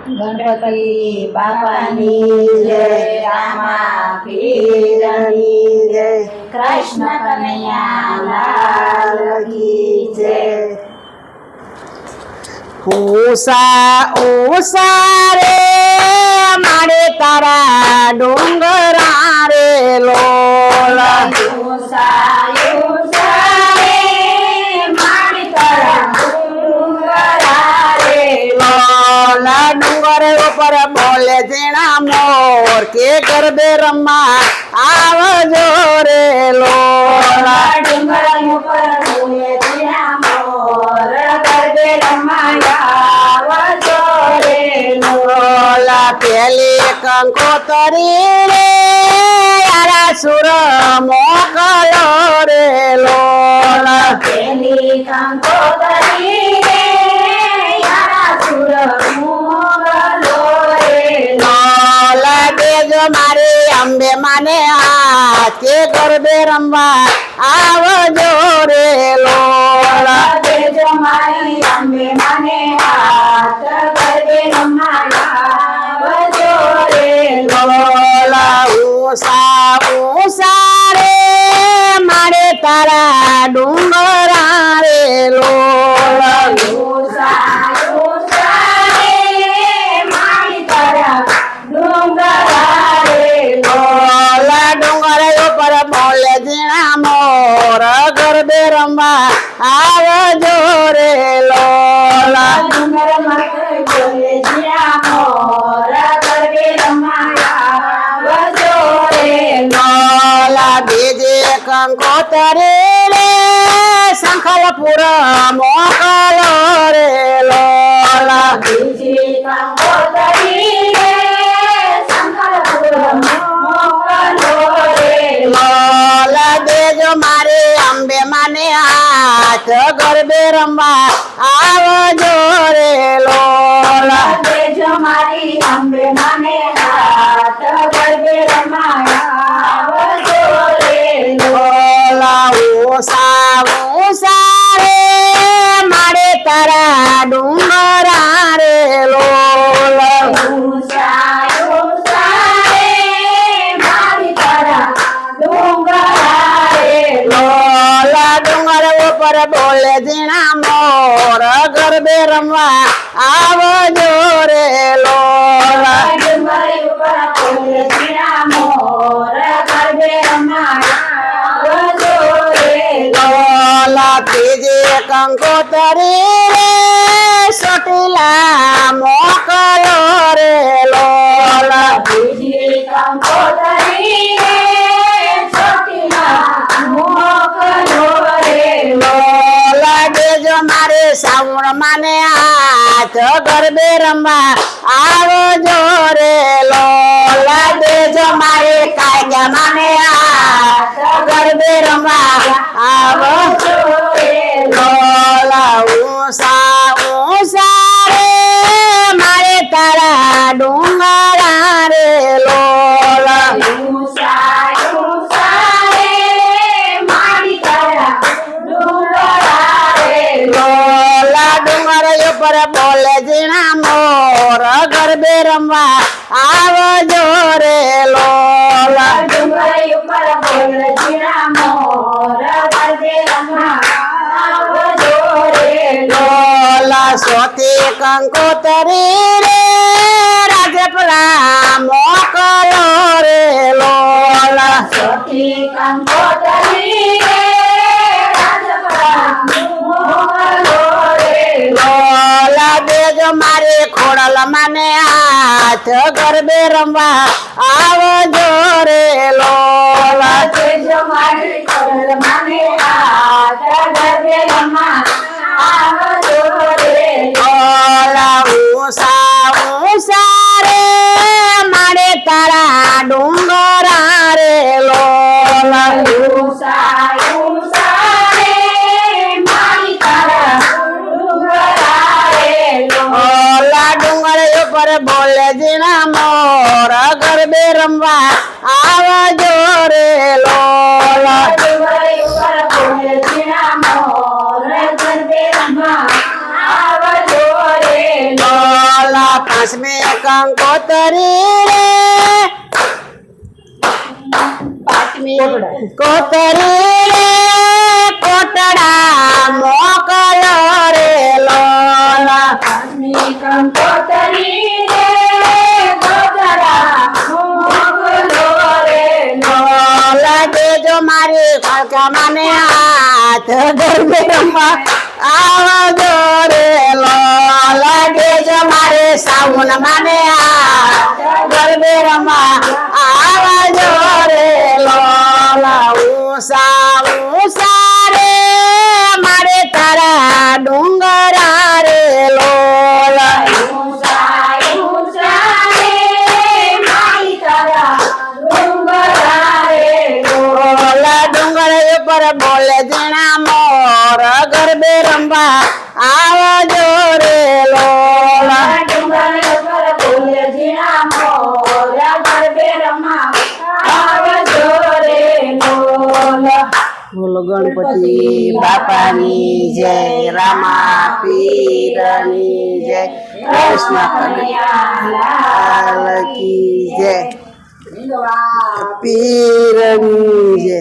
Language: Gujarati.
ગણપતિ બાપાની જય, રામા પીરની જય, કૃષ્ણ કનૈયા લાલ કી જય. ઉષા ઉષા રે મારે તારા ડુંગરા રે લોલ. ઉષા ઉષા રે મારી તારા ડુંગરા રે લોલ. ડુંગર ઉપર બોલે જીણા મોર કે ગરબે રમવા આવજો રે લોલ. ડુંગર ઉપર બોલે જીણા મોર ગરબે રમાયા આવજો રે લોલ. પેલી કંકોતરી રે યારા સુર મોકલો રે લોલ. પેલી કંકોતરી રે યારા સુર મોગલો રે લોલ. દેજો મારી અંબે માને હાથ કે ગરબે રમવા આવજો રે લોલ. દેજો મારી અંબે મને હાથ ગરબે રમાયા આવજો રે લોલ. ઉષા ઉષા રે મારે તારા ડુંગરા રે લોલ. ઉષા ઉષા રે મારી તારા ડુંગરા રે લોલ. ડુંગર ઉપર બોલે જીણા મોર ગરબે રમવા આવજો રે લોલ. ડુંગર માથે બોલે જીરા મોર ગરબે રમાયા આવજો રે લોલ. બીજે કંકોતરી રે શંખલપુર મોકલો રે લોલ. બીજી કંકોતરી રે શંકરપુર મોકલો રે લોલ. દેજો મારી અંબે માને હાથ ગરબે રમવા આવજો રે લોલ. દેજો મારી અંબે મને હાથ ગરબે રમાયા આવજો રે લોલ. ઉષા ઉષા રે મારે તારા ડુંગરા રે લોલ. ઉષા ઉષા રે મારી તારા ડુંગરા રે લોલ. ડુંગર ઉપર બોલે જીણા મોર ગરબે રમવા આવજો રે લોલ. ડુંગર ઉપર બોલે જીરા મોર ગરબે રમાયા આવજો રે લોલ. ત્રીજે કંકોતરી રે ચોટીલા મોકલો રે લોલ. બીજી કંકોતરી રે ચોટીલા મોકલો રે લોલ. દેજો મારે સાવણ માને હાથ ગરબે રમવા આવજો રે લોલ. દેજો મારે કાયગા માને હાથ ગરબે રમવા આવજો રે લોલ. ઉષા ઉષા રે મારે તારા ડુંગરા રે લોલ. ઉષા ઉષા રે મારી તારા ડુંગરા રે લોલ. ડુંગર ઉપર બોલે જીણા મોર ગરબે રમવા આવજો રે લોલ. ડુંગર ઉપર બોલે જીરા મોર ગરબે રમાયા આવજો રે લોલ. સોથી કંકોતરી રે રાજપરા મોકલો રે લોલ. સતી કંકોતરી રે રાજપરા મોકલો રે લોલ. દેજો મારે ખોડલ માને હાથ ગરબે રમવા આવજો રે લોલ. દેજો મારી કોરલ મને હાથ ગરબે રમાયા આવજો રે લોલ. ઉષા ઉષા રે મારે તારા ડુંગરા રે લોલ. ઉષા ઉષા રે મારી તારા ડુંગરા રે લોલ. ડુંગર ઉપર બોલે જીણા મોર ગરબે રમવા આવજો રે લોલ. ડુંગર ઉપર બોલે જીરા મોર ગરબે રમાયા આવજો રે લોલ. પાંચમે કંકોતરી રે કોતરી રે કોટડા મોકલો રે લોલા કંકોતરી રે ગોતરા મોકલો રે લોલા દેજો મારી ખળકા માને હાથ ગરબે રમવા આવજો રે લોલા દેજો મારે સાવન માને હાથ ગરબે રમવા આવજો રે લોલા ઉષા ઉષા રે મારે તારા ડુંગરા રે લોલા ઊંચા ઊંચા રે મારી તારા ડુંગરા રે ઓલા ડુંગર ઉપર બોલે જીણા મોર ગરબે રમવા આવજો રે લોલા ડુંગર પર બોલે જીણા મોરા ગરબે રમા આવજો રે લોલા બોલો ગણપતિ બાપાની જય રામા પીરની જય કૃષ્ણ કનૈયા કી જય પીરની જય